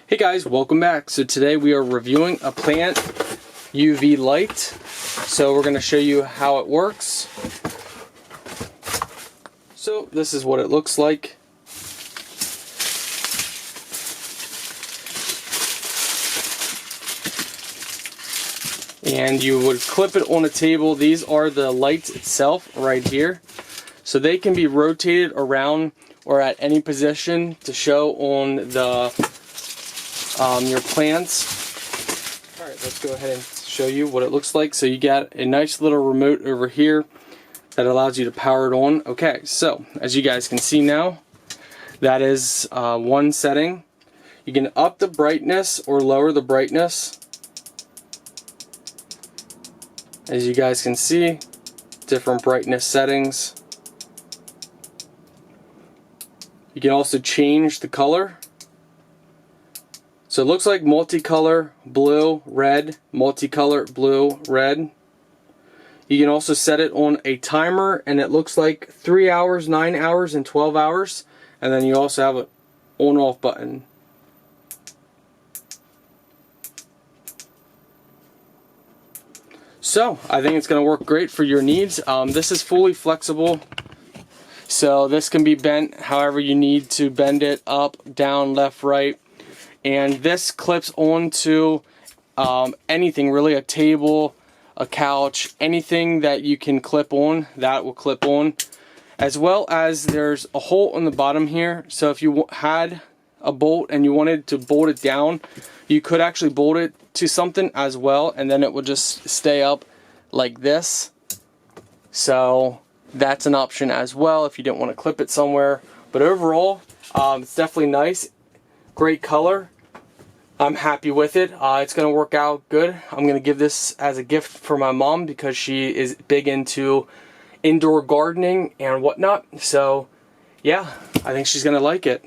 Hey guys, welcome back. So today we are reviewing a plant UV light. So we're going to show you how it works. So this is what it looks like. And you would clip it on a table. These are the lights itself right here. So they can be rotated around or at any position to show on the your plants. Alright, let's go ahead and show you what it looks like. So you got a nice little remote over here that allows you to power it on. Okay, so as you guys can see now, that is one setting. You can up the brightness or lower the brightness. As you guys can see, different brightness settings. You can also change the color. So it looks like multicolor, blue, red, multicolor, blue, red. You can also set it on a timer, and it looks like 3 hours, 9 hours, and 12 hours. And then you also have an on-off button. So I think it's going to work great for your needs. This is fully flexible. So this can be bent however you need to bend it, up, down, left, right. And this clips onto anything really, a table, a couch, anything that you can clip on, that will clip on. As well as there's a hole on the bottom here, so if you had a bolt and you wanted to bolt it down, you could actually bolt it to something as well, and then it would just stay up like this. So that's an option as well if you didn't want to clip it somewhere. But overall, it's definitely nice. Great color. I'm happy with it. It's going to work out good. I'm going to give this as a gift for my mom because she is big into indoor gardening and whatnot. So yeah, I think she's going to like it.